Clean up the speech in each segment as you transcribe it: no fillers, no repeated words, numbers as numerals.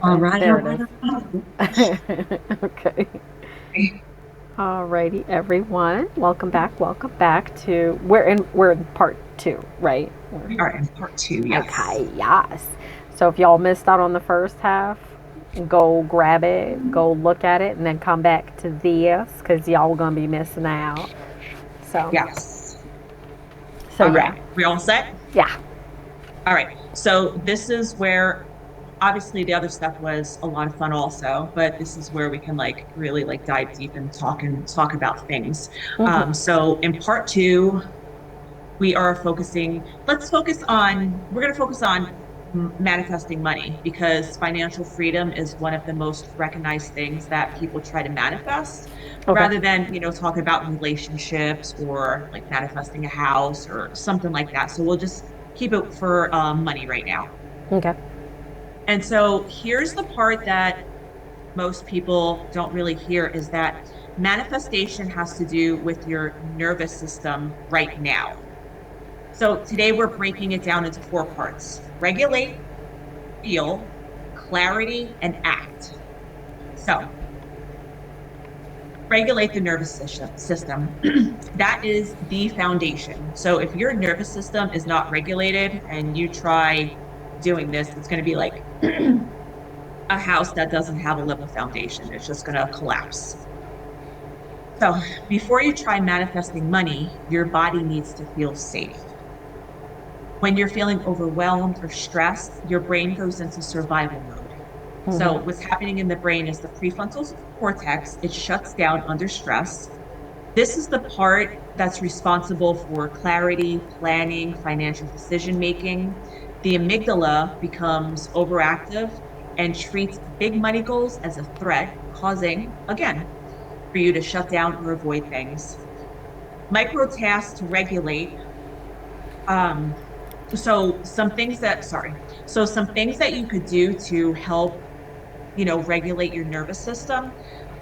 All Okay, right, all there it right, is. all Okay. right. Alrighty, everyone. Welcome back. Welcome back to we're in part two, right? We are in part two, yes. Okay, yes. So if y'all missed out on the first half, go grab it, go look at it, and then come back to this because y'all gonna be missing out. So, Yes. so All yeah, right. We all set? yeah. All right. So this is where obviously the other stuff was a lot of fun also, but this is where we can like really like dive deep and talk about things. So in part two, we are focusing, we're going to focus on manifesting money because financial freedom is one of the most recognized things that people try to manifest Okay, rather than, talk about relationships or like manifesting a house or something like that. So we'll just keep it for money right now. okay. And so here's the part that most people don't really hear is that manifestation has to do with your nervous system right now. So today we're breaking it down into four parts: regulate, feel, clarity, and act. So, regulate the nervous system. That is the foundation. So, if your nervous system is not regulated and you try doing this, it's going to be like a house that doesn't have a level foundation. It's just going to collapse. So, before you try manifesting money, your body needs to feel safe. When you're feeling overwhelmed or stressed, your brain goes into survival mode. So, Mm-hmm. what's happening in the brain is the prefrontal cortex, it shuts down under stress. This is the part that's responsible for clarity, planning, financial decision making. The amygdala becomes overactive and treats big money goals as a threat, causing, again, for you to shut down or avoid things. Micro tasks to regulate. Um, some things that you could do to help, regulate your nervous system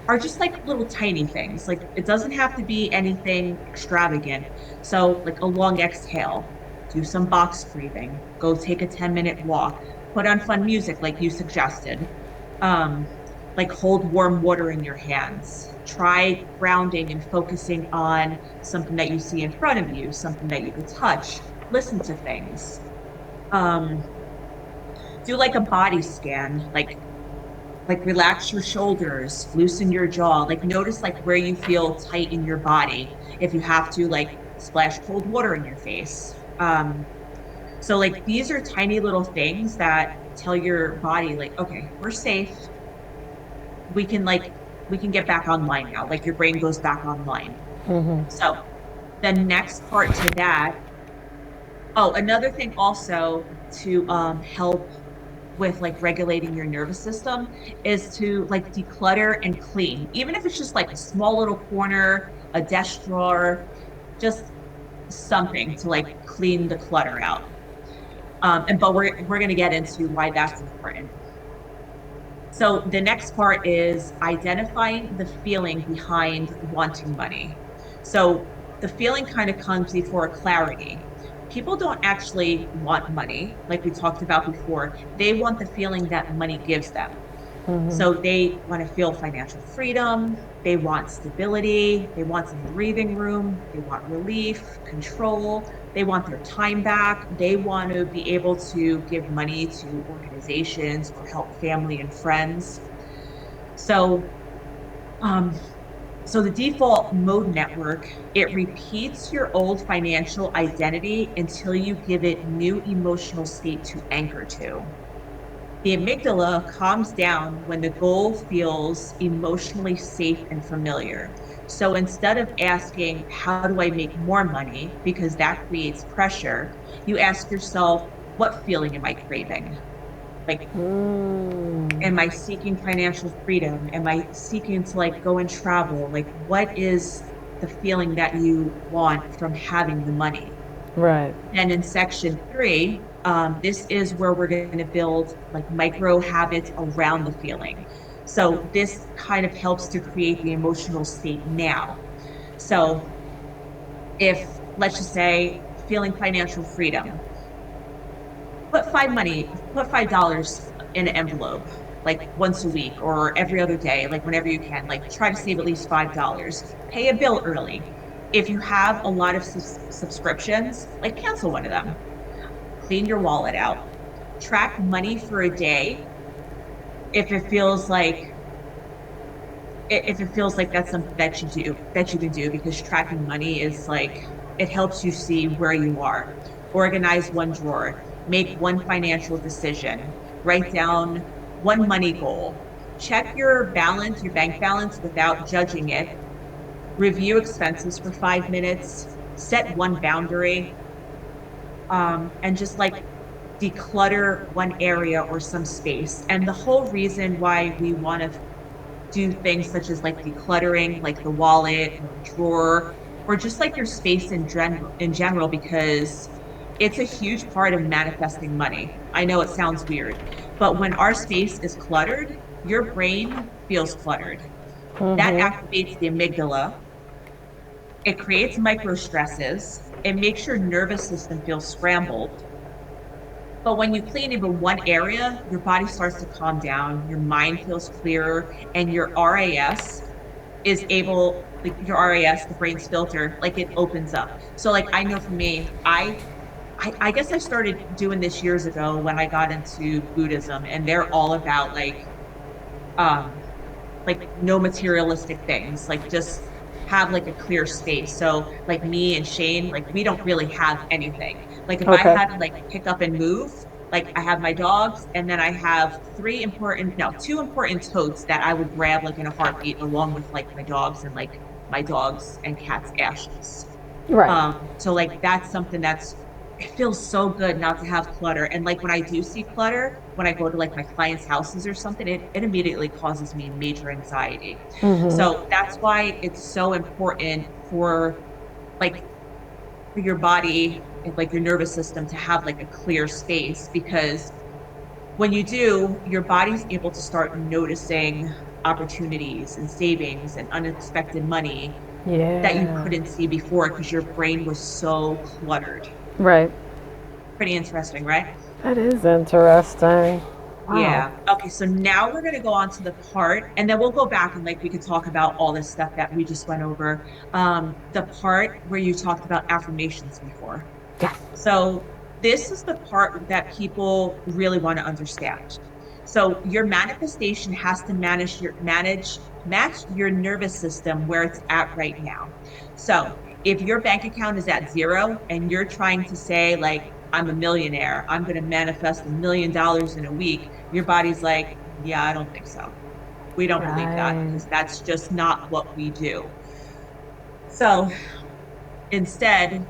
are just like little tiny things. Like it doesn't have to be anything extravagant. So, like a long exhale, do some box breathing, go take a 10-minute walk, put on fun music like you suggested. Um, like hold warm water in your hands. Try grounding and focusing on something that you see in front of you, something that you could touch, listen to things. Um, do like a body scan, like relax your shoulders, loosen your jaw, like notice like where you feel tight in your body. If you have to, like splash cold water in your face. So like these are tiny little things that tell your body like, okay, we're safe. We can like we can get back online now. Like your brain goes back online. Mm-hmm. So the next part to that, oh, another thing also to help with like regulating your nervous system is to like declutter and clean, even if it's just like a small little corner, a desk drawer, just something to like clean the clutter out. And but we're going to get into why that's important. So the next part is identifying the feeling behind wanting money. So the feeling kind of comes before clarity. People don't actually want money, like we talked about before. They want the feeling that money gives them. Mm-hmm. So they want to feel financial freedom, they want stability, they want some breathing room, they want relief, control, they want their time back, they want to be able to give money to organizations or help family and friends. So um, so the default mode network, it repeats your old financial identity until you give it new emotional state to anchor to. The amygdala calms down when the goal feels emotionally safe and familiar. So instead of asking, how do I make more money? Because that creates pressure, you ask yourself, what feeling am I craving? Like, Mm. am I seeking financial freedom? Am I seeking to like go and travel? Like, what is the feeling that you want from having the money? Right. And in section three, this is where we're going to build like micro habits around the feeling. So this kind of helps to create the emotional state now. So if, let's just say, feeling financial freedom, put $5 in an envelope, like once a week or every other day, like whenever you can, like try to save at least $5. Pay a bill early. If you have a lot of subscriptions, like cancel one of them. Clean your wallet out. Track money for a day if it feels like if it feels like that's something that you can do because tracking money is like it helps you see where you are. Organize one drawer, make one financial decision, write down one money goal, check your balance, your bank balance without judging it, review expenses for 5 minutes, set one boundary, and just like declutter one area or some space. And the whole reason why we want to do things such as like decluttering, like the wallet or a drawer, or just like your space in general, because it's a huge part of manifesting money. I know it sounds weird, but when our space is cluttered, your brain feels cluttered. That Mm-hmm. activates the amygdala. It creates micro stresses. It makes your nervous system feel scrambled. But when you clean even one area, your body starts to calm down, your mind feels clearer, and your RAS is able, like your RAS, the brain's filter, like it opens up. So like I know for me, I guess I started doing this years ago when I got into Buddhism, and they're all about um like no materialistic things, like just have like a clear space. So like me and Shane, like we don't really have anything. Like if I Okay. had to like pick up and move, like I have my dogs and then I have two important totes that I would grab like in a heartbeat along with like my dogs and like my dogs and cats' ashes. Right. So like that's something that's it feels so good not to have clutter. And like when I do see clutter, when I go to like my clients' houses or something, it immediately causes me major anxiety. Mm-hmm. So that's why it's so important like for your body and like your nervous system to have like a clear space because when you do, your body's able to start noticing opportunities and savings and unexpected money that you Yeah. couldn't see before because your brain was so cluttered. Right. Pretty interesting, right? That is interesting. Wow. Yeah. Okay. So now we're going to go on to the part, and then we'll go back and like we could talk about all this stuff that we just went over. The part where you talked about affirmations before. Yes. So this is the part that people really want to understand. So your manifestation has to match your nervous system where it's at right now. So if your bank account is at zero and you're trying to say like I'm a millionaire, I'm going to manifest $1 million in a week, your body's like, yeah, I don't think so. We don't believe that Right. because that's just not what we do. So instead,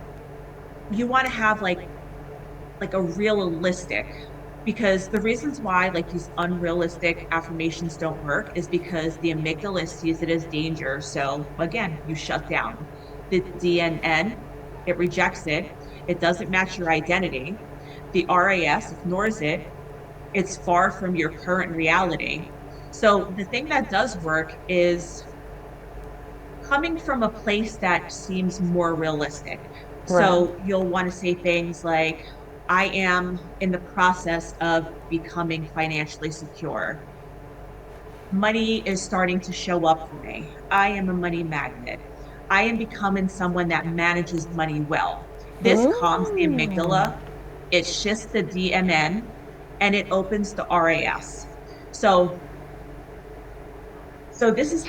you want to have like a realistic because the reasons why like these unrealistic affirmations don't work is because the amygdala sees it as danger. So again, you shut down the DNN, it rejects it, it doesn't match your identity. The RAS ignores it, it's far from your current reality. So the thing that does work is coming from a place that seems more realistic. Right. So you'll want to say things like, I am in the process of becoming financially secure. Money is starting to show up for me. I am a money magnet. I am becoming someone that manages money well. This calms the Mm. amygdala, it shifts the DMN, and it opens the RAS. So, so this is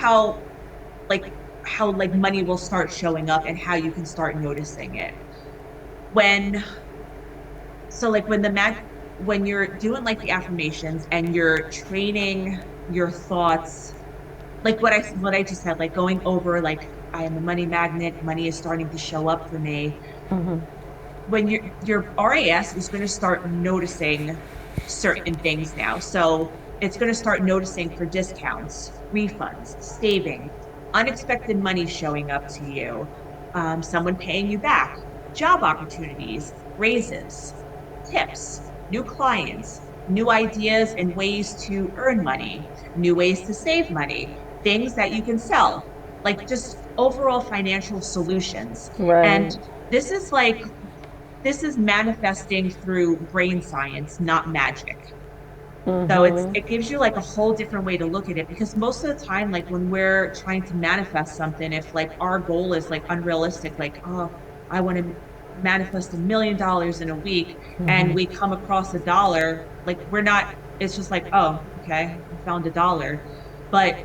like how like money will start showing up and how you can start noticing it when so like when you're doing like the affirmations and you're training your thoughts like what I just said like going over like I am a money magnet, money is starting to show up for me. Mm-hmm. When your RAS is going to start noticing certain things now. So it's going to start noticing for discounts, refunds, savings, unexpected money showing up to you, someone paying you back, job opportunities, raises, tips, new clients, new ideas and ways to earn money, new ways to save money, things that you can sell, like just overall financial solutions. And Right. this is this is manifesting through brain science, not magic. So Mm-hmm. it gives you like a whole different way to look at it because most of the time, like when we're trying to manifest something, if like our goal is like unrealistic, like, oh, I want to manifest $1 million in a week and we come across $1, like we're not, it's just like, oh, okay, I found $1. But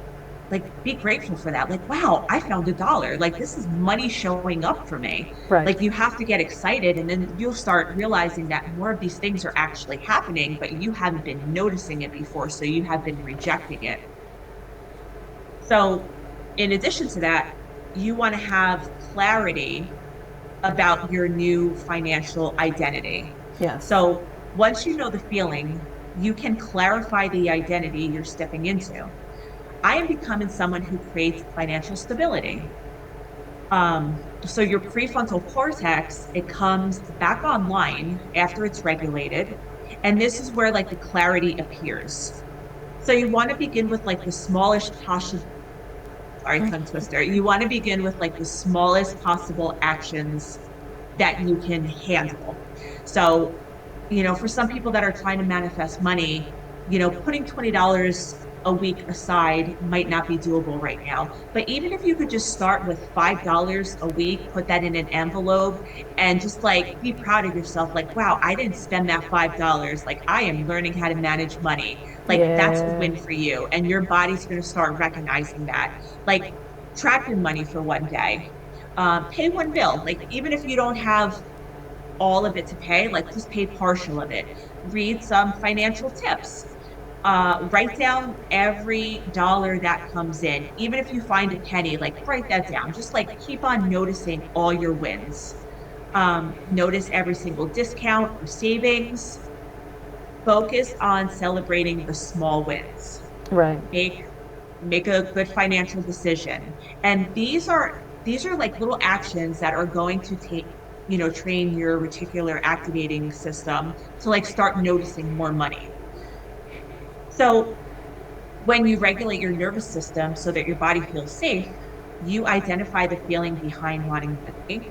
like be grateful for that. Like, wow, I found $1. Like this is money showing up for me. Right. Like you have to get excited and then you'll start realizing that more of these things are actually happening, but you haven't been noticing it before. So you have been rejecting it. So in addition to that, you want to have clarity about your new financial identity. Yes. So once you know the feeling, you can clarify the identity you're stepping into. I am becoming someone who creates financial stability. So your prefrontal cortex, it comes back online after it's regulated. And this is where like the clarity appears. So you want to begin with like the smallest possible, sorry, tongue twister. You want to begin with like the smallest possible actions that you can handle. So, for some people that are trying to manifest money, putting $20 a week aside might not be doable right now. But even if you could just start with $5 a week, put that in an envelope and just like be proud of yourself, like, wow, I didn't spend that $5. Like, I am learning how to manage money. Like, that's a Yeah. win for you. And your body's going to start recognizing that. Like, track your money for one day. Pay one bill. Like, even if you don't have all of it to pay, like just pay partial of it. Read some financial tips. Write down every dollar that comes in. Even if you find a penny, like write that down. Just like keep on noticing all your wins. Notice every single discount or savings. Focus on celebrating the small wins. Right. Make make a good financial decision. And these are like little actions that are going to take, train your reticular activating system to like start noticing more money. So when you regulate your nervous system so that your body feels safe, you identify the feeling behind wanting money.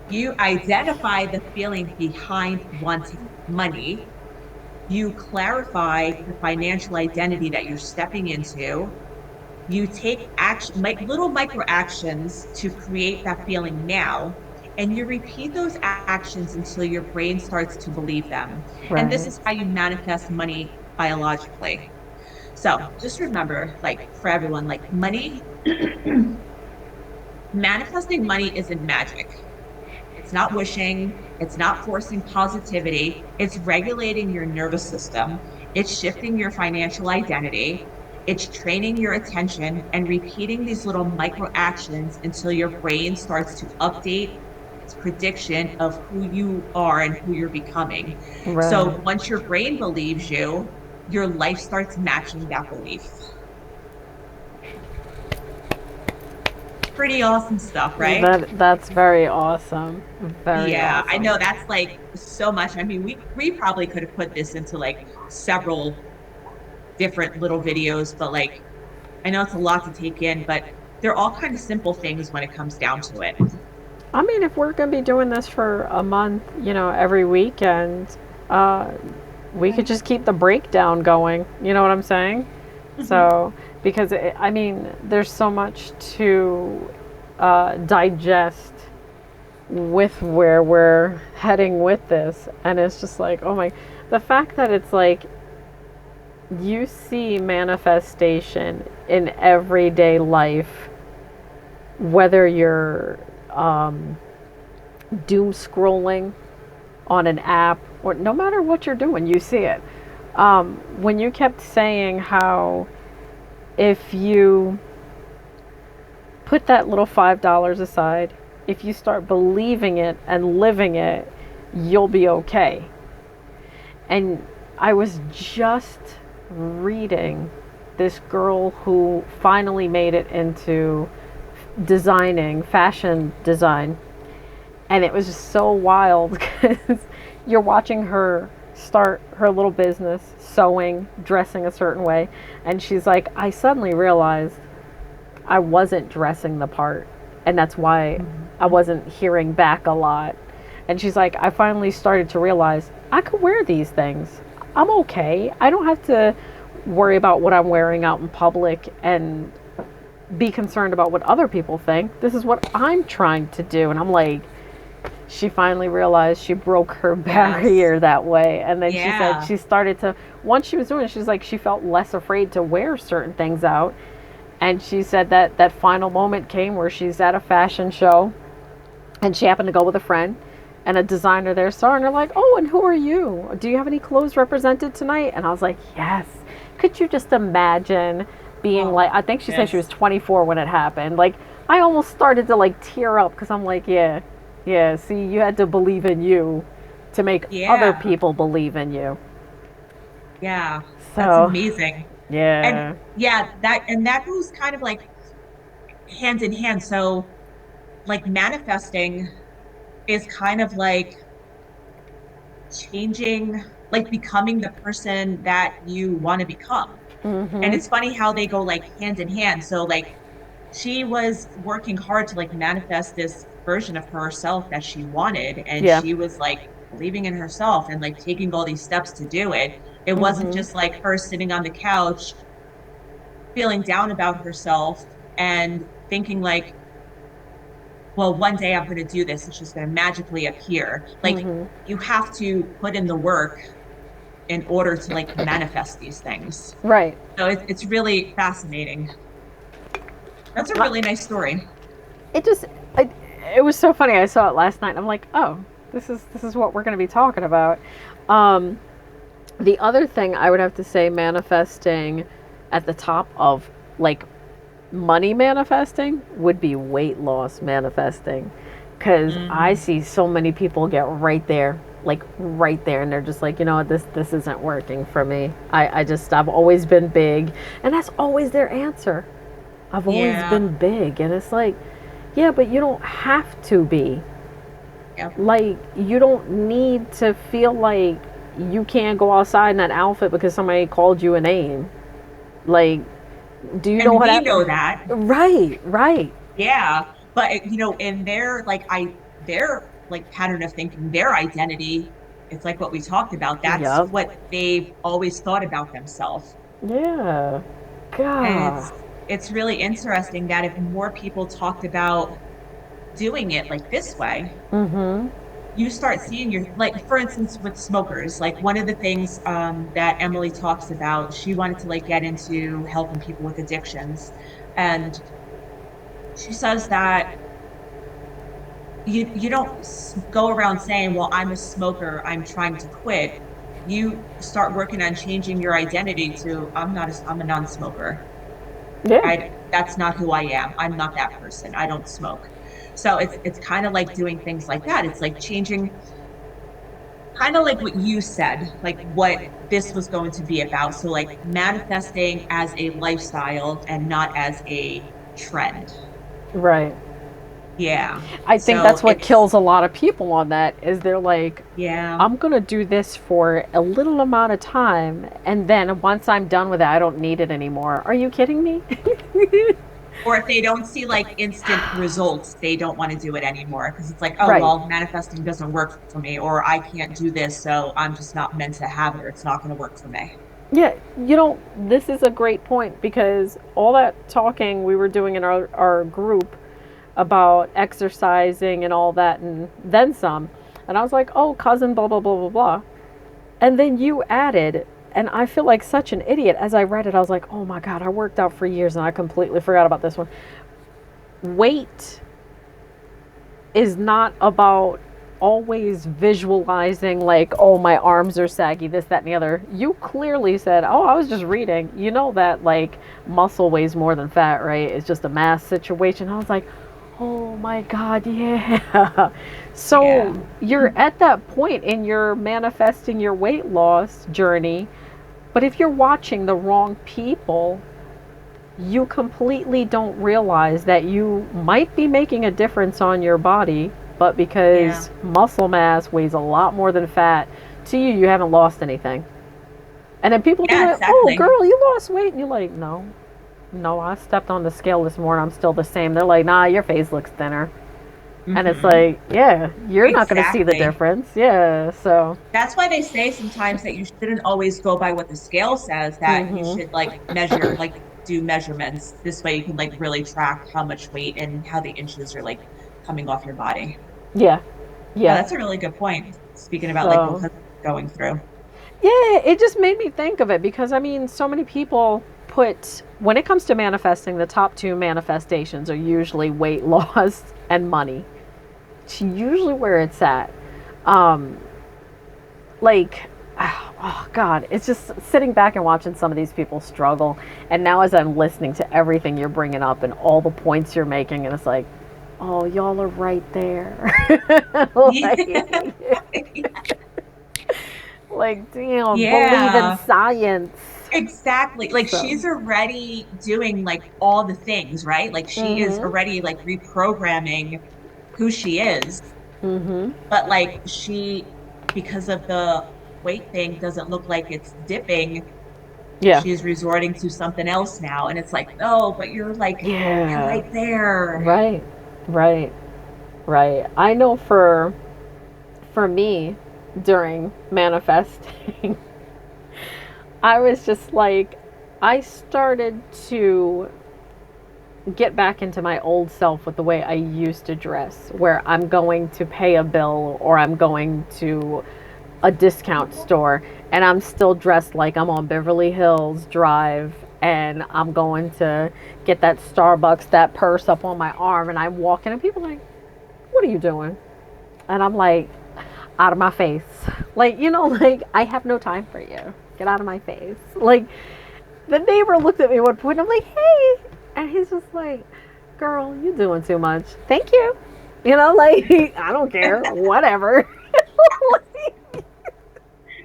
You identify the feeling behind wanting money. You clarify the financial identity that you're stepping into. You take action, little micro actions to create that feeling now, and you repeat those actions until your brain starts to believe them. And this Right. is how you manifest money biologically. So just remember, like for everyone, like money, manifesting money isn't magic. It's not wishing, it's not forcing positivity, it's regulating your nervous system, it's shifting your financial identity, it's training your attention and repeating these little micro actions until your brain starts to update its prediction of who you are and who you're becoming. Right. So once your brain believes you, your life starts matching that belief. Pretty awesome stuff, right? That's very awesome. Very Yeah, I awesome. know that's like so much. I mean, we probably could have put this into like several different little videos, but like I know it's a lot to take in, but they're all kind of simple things when it comes down to it. I mean, if we're going to be doing this for a month, every weekend, uh, we could just keep the breakdown going. You know what I'm saying? Mhm. So, because I mean, there's so much to digest with where we're heading with this, and it's just like, oh my, the fact that it's like you see manifestation in everyday life, whether you're doom scrolling on an app or no matter what you're doing, you see it. When you kept saying how if you put that little $5 aside, if you start believing it and living it, you'll be okay. And I was just reading this girl who finally made it into designing, fashion design. And it was just so wild because you're watching her start her little business, sewing, dressing a certain way. And she's like, I suddenly realized I wasn't dressing the part. And that's why I Mhm. wasn't hearing back a lot. And she's like, I finally started to realize I could wear these things. I'm okay. I don't have to worry about what I'm wearing out in public and be concerned about what other people think. This is what I'm trying to do. And I'm like, she finally realized she broke her Yes. barrier that way. And then she said Yeah. she started to, once she was doing it, she's like, she felt less afraid to wear certain things out. And she said that that final moment came where she's at a fashion show and she happened to go with a friend, and a designer there saw her and they're like, oh, and who are you? Do you have any clothes represented tonight? And I was like, yes. Could you just imagine being Oh, like, I think she said she was yes. 24 when it happened. Like, I almost started to like tear up because I'm like, yeah, yeah, see, you had to believe in you to make other Yeah. people believe in you. Yeah. That's So, amazing. And yeah. yeah, that goes kind of like hand in hand. So like manifesting is kind of like changing, like becoming the person that you want to become. And Mm-hmm. it's funny how they go like hand in hand. So like she was working hard to like manifest this version of herself that she wanted, and Yeah. she was like believing in herself and like taking all these steps to do it. It wasn't Mm-hmm. just like her sitting on the couch feeling down about herself and thinking like, well, one day I'm going to do this, it's just going to magically appear. Like Mm-hmm. you have to put in the work in order to like manifest these things. Right. So it's really fascinating. That's a really nice story. It just it, it was so funny. I saw it last night. I'm like, oh, this is what we're going to be talking about. Um, the other thing I would have to say, manifesting at the top of like money manifesting would be weight loss manifesting, because I Mm-hmm. see so many people get right there, like right there, and they're just like, you know what, this isn't working for me. I've always been big, and that's always their answer. I've always Yeah. been big, and it's like, yeah, but you don't have to be. Yep. Like, you don't need to feel like you can't go outside in that outfit because somebody called you a name. Like, do you know And what we happened? know that. Right, right. Yeah. But in their like pattern of thinking, their identity, it's like what we talked about. That's Yep. what they've always thought about themselves. Yeah. And God. it's really interesting that if more people talked about doing it like this way, Mm-hmm. you start seeing your, like for instance with smokers, like one of the things that Emily talks about, she wanted to like get into helping people with addictions, and she says that you don't go around saying, well, I'm a smoker, I'm trying to quit. You start working on changing your identity to, I'm a non-smoker. Yeah. That's not who I am. I'm not that person. I don't smoke. So it's kind of like doing things like that. It's like changing, kind of like what you said, like what this was going to be about. So like manifesting as a lifestyle and not as a trend. Right. Yeah. I think So that's what it's kills a lot of people on that is they're like, yeah. I'm going to do this for a little amount of time, and then once I'm done with it, I don't need it anymore. Are you kidding me? Or if they don't see like instant results, they don't want to do it anymore because it's like, oh, Right. well, manifesting doesn't work for me, or I can't do this, so I'm just not meant to have it, or it's not going to work for me. Yeah, this is a great point because all that talking we were doing in our group about exercising and all that and then some. And I was like, oh, cousin, blah, blah, blah, blah, blah. And then you added, and I feel like such an idiot. As I read it, I was like, oh my God, I worked out for years and I completely forgot about this one. Weight is not about always visualizing, like, oh, my arms are saggy, this, that, and the other. You clearly said, oh, I was just reading. You know that, like, muscle weighs more than fat, right? It's just a mass situation. I was like, oh my God, yeah. Yeah. So you're at that point in your manifesting your weight loss journey, but if you're watching the wrong people, you completely don't realize that you might be making a difference on your body, but Yeah. because muscle mass weighs a lot more than fat, to you, you haven't lost anything. And then people be Yeah, like, oh, exactly. girl, you lost weight. And you're like, no, no, I stepped on the scale this morning. I'm still the same. They're like, nah, your face looks thinner. And it's Hmm. like, yeah, you're not going to see the Exactly. difference. Yeah. So, That's why they say sometimes that you shouldn't always go by what the scale says, that you hmm, should like measure, like do measurements. This way you can like really track how much weight and how the inches are like coming off your body. yeah. Yeah, Yeah. that's a really good point. Speaking about like what So, husband's going through. yeah, it just made me think of it because I mean, so many people put, when it comes to manifesting, the top two manifestations are usually weight loss and money. It's usually where it's at. Um, like, oh God, it's just sitting back and watching some of these people struggle. And now, as I'm listening to everything you're bringing up and all the points you're making, and it's like, oh, y'all are right there. Yeah. like, damn, believe in Yeah. science. Exactly. Like So, she's already doing like all the things, right? Like she is mm-hmm, already like reprogramming who she is. mm-hmm. But like she, because of the weight thing, doesn't look like it's dipping. Yeah, She's resorting to something else now. And it's like, oh, but you're yeah, right there. right, right, right. I know for me during manifesting, I was just like, I started to get back into my old self with the way I used to dress, where I'm going to pay a bill or I'm going to a discount store and I'm still dressed like I'm on Beverly Hills Drive and I'm going to get that Starbucks, that purse up on my arm, and I'm walking and people are like, what are you doing? And I'm like, out of my face. Like, like, I have no time for you. Get out of my face. Like, the neighbor looked at me one point. I'm like, hey. And he's just like, girl, you doing too much. Thank you. Like, I don't care. Whatever.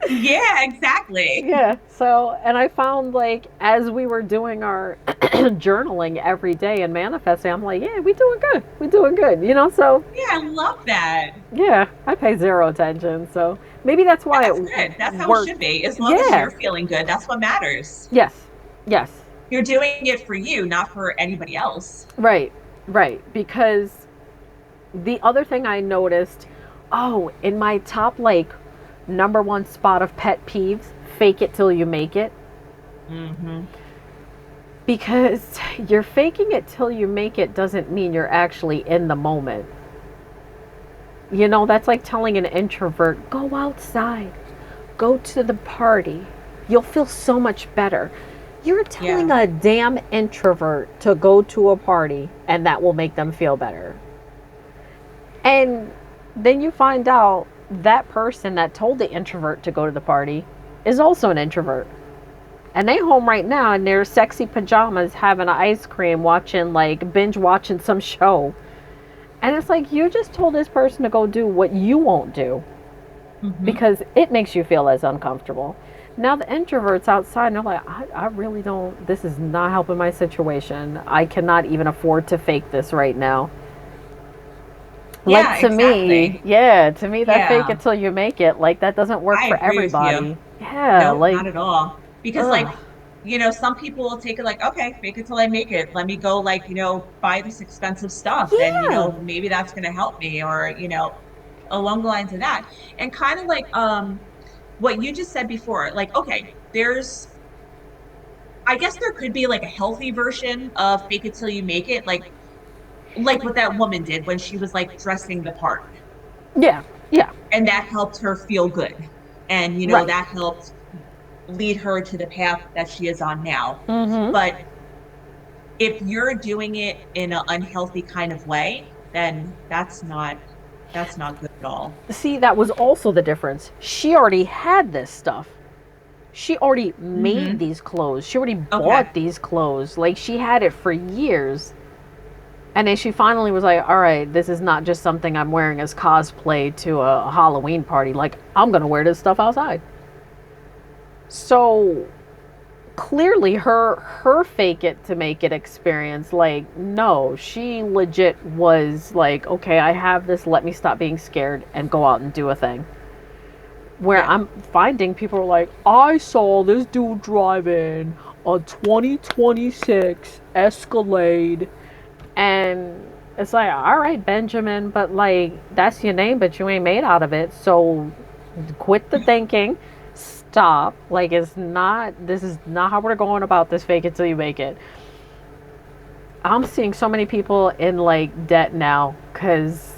Yeah, exactly. Yeah. So, and I found like as we were doing our journaling every day and manifesting, I'm like, yeah, we doing good. We doing good. So Yeah, I love that. yeah, I pay zero attention. So maybe that's why That's it good. That's how it should worked. be. As long as Yeah. you're feeling good, that's what matters. Yes. Yes. You're doing it for you, not for anybody else. Right. Right. Because the other thing I noticed, oh, in my top like number one spot of pet peeves, fake it till you make it. Hmm. Because you're faking it till you make it doesn't mean you're actually in the moment. That's like telling an introvert, go outside, go to the party. You'll feel so much better. You're telling Yeah. a damn introvert to go to a party and that will make them feel better. And then you find out that person that told the introvert to go to the party is also an introvert. And they home right now in their sexy pajamas having ice cream, watching like binge watching some show. And it's like you just told this person to go do what you won't do Hmm. because it makes you feel as uncomfortable. Now the introverts outside and they're like, I really don't, this is not helping my situation. I cannot even afford to fake this right now. Like Yeah, to me, exactly. yeah, to me that fake Yeah, it till you make it, like that doesn't work I for agree with you. everybody. Yeah, Nope, like, not at all. Because like, ugh. some people will take it like, okay, fake it till I make it. Let me go like, buy this expensive stuff and Yeah. maybe that's gonna help me or, along the lines of that. And kind of like what you just said before, like, okay, I guess there could be like a healthy version of fake it till you make it, like what that woman did when she was like dressing the part. Yeah. Yeah. And that helped her feel good. And Right. that helped lead her to the path that she is on now. Mm-hmm. But if you're doing it in an unhealthy kind of way, then that's not good at all. See, that was also the difference. She already had this stuff. She already made Hmm. these clothes. She already Okay. bought these clothes. Like she had it for years. And then she finally was like, all right, this is not just something I'm wearing as cosplay to a Halloween party. Like, I'm going to wear this stuff outside. So clearly her fake it to make it experience, like, no, she legit was like, okay, I have this, let me stop being scared and go out and do a thing. Where Yeah. I'm finding people are like, I saw this dude driving a 2026 Escalade and It's like, all right, Benjamin, but like, that's your name, but you ain't made out of it. So quit the thinking. Stop. Like, this is not how we're going about this fake it till you make it. I'm seeing so many people in like debt now because,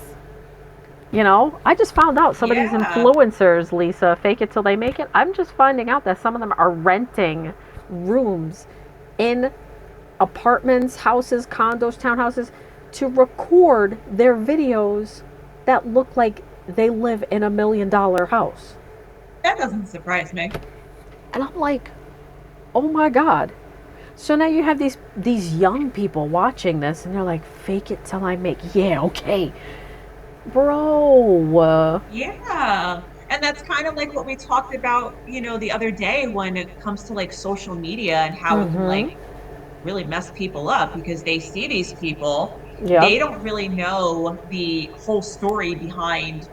I just found out some of these Yeah. influencers, Lisa, fake it till they make it. I'm just finding out that some of them are renting rooms in apartments, houses, condos, townhouses to record their videos that look like they live in $1 million house. That doesn't surprise me. And I'm like, oh my God. So now you have these young people watching this and they're like, fake it till I make. Yeah, okay. Bro. Yeah. And that's kind of like what we talked about, the other day when it comes to like social media and how it can Mm-hmm. like really mess people up because they see these people, Yep. they don't really know the whole story behind,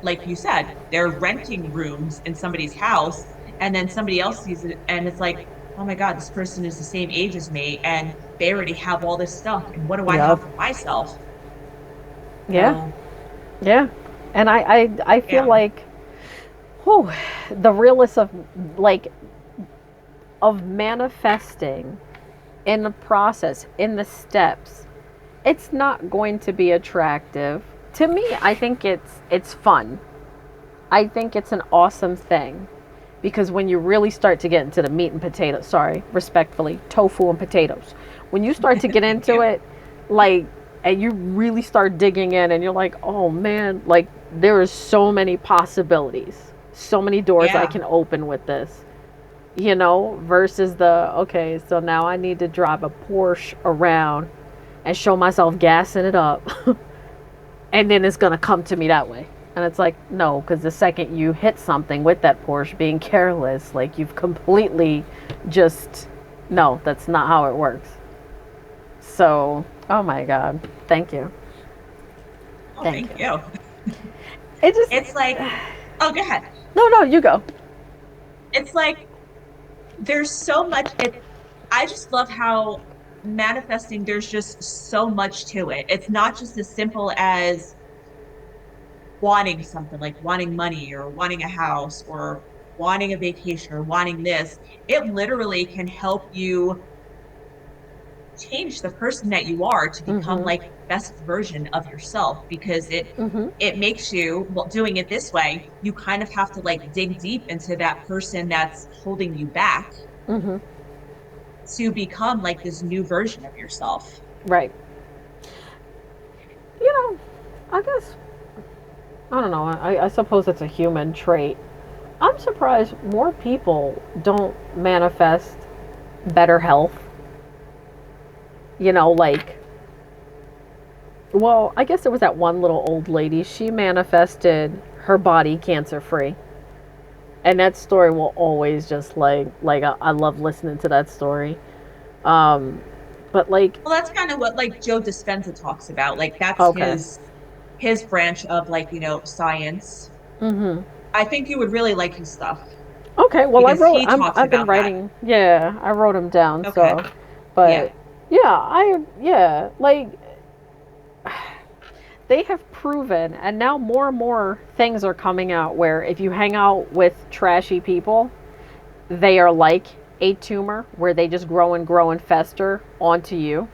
like you said, they're renting rooms in somebody's house, and then somebody else sees it and it's like, oh my God, this person is the same age as me and they already have all this stuff. And what do I Yep. have for myself? Yeah. So, Yeah. And I feel yeah. like, whew, the realness of like of manifesting in the process, in the steps, it's not going to be attractive. To me, I think it's fun. I think it's an awesome thing because when you really start to get into the meat and potatoes, sorry, respectfully, tofu and potatoes. When you start to get Thank into you. it, like and you really start digging in and you're like, "Oh man, like there is so many possibilities. So many doors I Yeah. can open with this." Versus the, okay, so now I need to drive a Porsche around and show myself gassing it up. And then it's going to come to me that way. And it's like, no, because the second you hit something with that Porsche being careless, like you've completely just, no, that's not how it works. So, oh my God. Thank you. Oh, Thank thank you. you. It just, It's like, oh, go ahead. no, no, you go. It's like there's so much I just love how manifesting there's just so much to it. It's not just as simple as wanting something like wanting money or wanting a house or wanting a vacation or wanting this. It literally can help you change the person that you are to become Mm-hmm. like the best version of yourself because it Mm-hmm. it makes you, well, doing it this way, you kind of have to like dig deep into that person that's holding you back Mm-hmm. to become like this new version of yourself. Right. You know, I guess, I don't know. I suppose it's a human trait. I'm surprised more people don't manifest better health. Like, well, I guess it was that one little old lady. She manifested her body cancer free. And that story will always just like I love listening to that story. Um, but like, Well, that's kind of what like Joe Dispenza talks about. Like that's okay, his branch of like, science. mm-hmm. I think you would really like his stuff Okay. Well, because he talks I've been about that. writing. Yeah, I wrote them down. Okay. So, Yeah. but yeah, like they have proven, and now more and more things are coming out where if you hang out with trashy people, they are like a tumor where they just grow and fester onto you.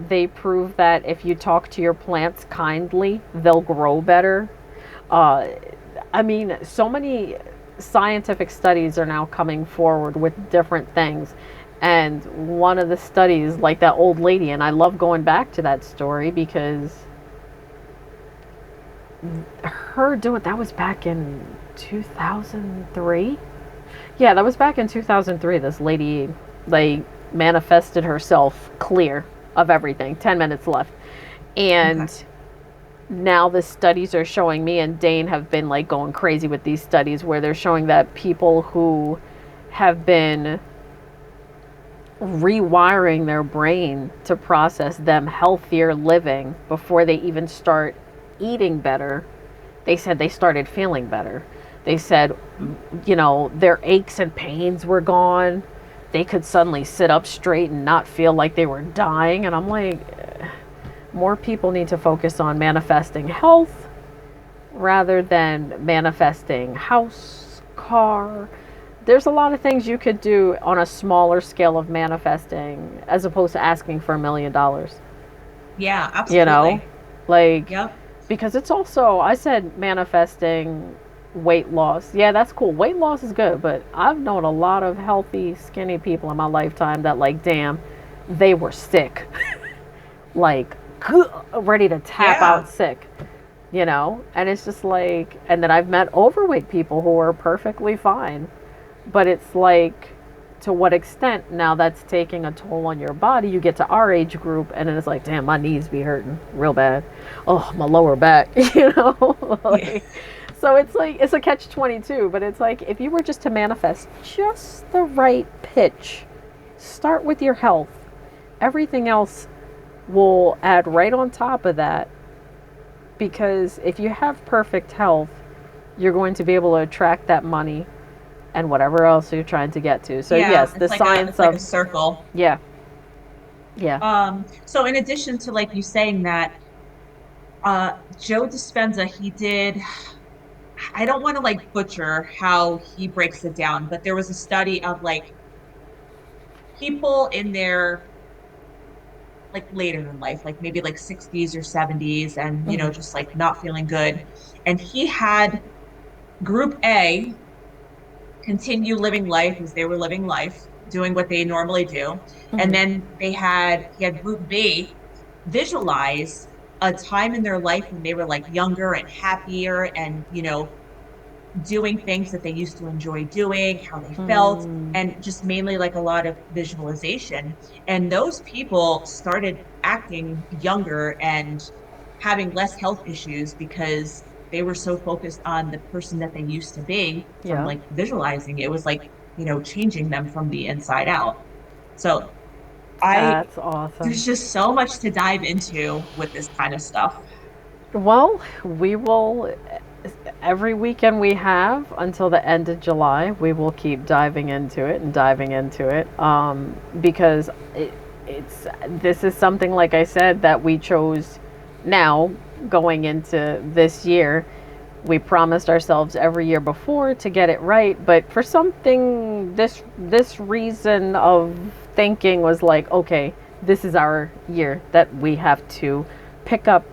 They prove that if you talk to your plants kindly, they'll grow better. Uh, I mean, so many scientific studies are now coming forward with different things. And one of the studies, like that old lady, and I love going back to that story because her doing that was back in 2003. Yeah, that was back in 2003. This lady, like, manifested herself clear of everything. 10 minutes left. Okay. And now the studies are showing, me and Dane have been like going crazy with these studies where they're showing that people who have been rewiring their brain to process them healthier living before they even start eating better, they said they started feeling better. They said, their aches and pains were gone. They could suddenly sit up straight and not feel like they were dying. And I'm like, more people need to focus on manifesting health rather than manifesting house, car. There's a lot of things you could do on a smaller scale of manifesting as opposed to asking for $1 million. Yeah, You know, absolutely. like, Yep. because it's also, I said manifesting weight loss. Yeah, that's cool. Weight loss is good, but I've known a lot of healthy, skinny people in my lifetime that, like, damn, they were sick. Like, ready to tap out Yeah. sick, And it's just like, and then I've met overweight people who are perfectly fine. But it's like, to what extent now that's taking a toll on your body? You get to our age group, and then it's like, damn, my knees be hurting real bad. Oh, my lower back, Yeah. like, so it's like, it's a catch 22, but it's like, if you were just to manifest just the right pitch, start with your health. Everything else will add right on top of that, because if you have perfect health, you're going to be able to attract that money and whatever else you're trying to get to. So Yeah. yes, the It's science like a of, circle. yeah, yeah. So in addition to like you saying that, Joe Dispenza, he did, I don't want to like butcher how he breaks it down, but there was a study of like people in their like later in life, like maybe like 60s or 70s, and Hmm. just like not feeling good. And he had group A continue living life as they were living life, doing what they normally do. And Hmm. then he had group B visualize a time in their life when they were like younger and happier and, doing things that they used to enjoy doing, how they felt, Mm, and just mainly like a lot of visualization. And those people started acting younger and having less health issues because they were so focused on the person that they used to be from yeah, like visualizing. It was like, changing them from the inside out. So I, that's awesome. there's just so much to dive into with this kind of stuff. Well, we will, every weekend we have until the end of July, we will keep diving into it and diving into it, because it's, this is something, like I said, that we chose now going into this year. We promised ourselves every year before to get it right, but for something, this reason of thinking was like, okay, this is our year that we have to pick up,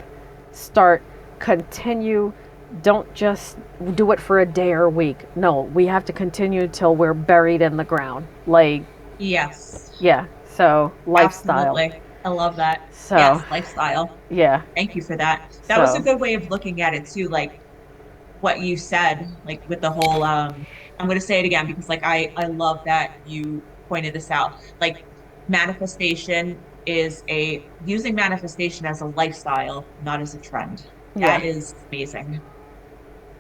start, continue. Don't just do it for a day or a week. No, we have to continue till we're buried in the ground. Like, Yes, yeah, so lifestyle. absolutely. I love that. So, Yes, lifestyle. yeah. Thank you for that. That was a So, good way of looking at it too, like what you said, like with the whole I'm going to say it again because like I love that you pointed this out. Like manifestation is a using manifestation as a lifestyle, not as a trend. yeah. That is amazing.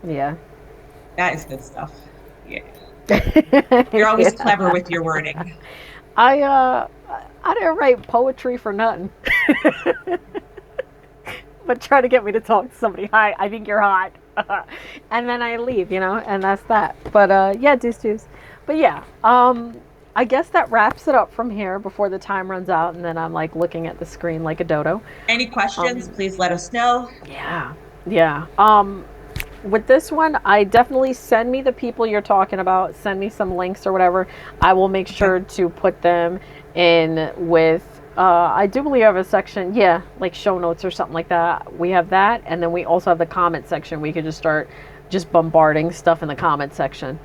Yeah. That is good stuff. Yeah. You're always clever Yeah. with your wording. I uh I didn't write poetry for nothing. But try to get me to talk to somebody. Hi, I think you're hot. And then I leave, and that's that. But yeah, deuce. But yeah, I guess that wraps it up from here before the time runs out, and then I'm like looking at the screen like a dodo. Any questions, Um, please let us know. yeah, yeah. With this one, I definitely send me the people you're talking about. Send me some links or whatever. I will make Okay. sure to put them in with. I do believe I have a section, yeah, like show notes or something like that. We have that, and then we also have the comment section. We could just start just bombarding stuff in the comment section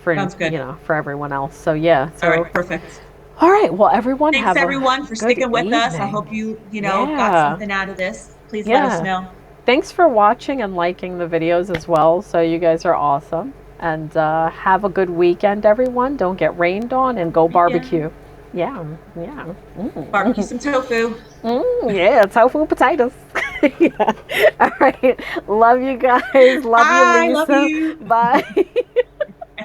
for Sounds good. for everyone else. So yeah. All right, So perfect. all right. Well, everyone Thanks have a everyone for good sticking with us. I hope evening. you got Yeah. something out of this. Please let us Yeah. know. Thanks for watching and liking the videos as well. So you guys are awesome. And have a good weekend, everyone. Don't get rained on and go Yeah. barbecue. Yeah, yeah. Barbecue some tofu. Yeah, tofu potatoes. Yeah. All right. Love you guys. Love you, Bye. Love Lisa. you. Bye.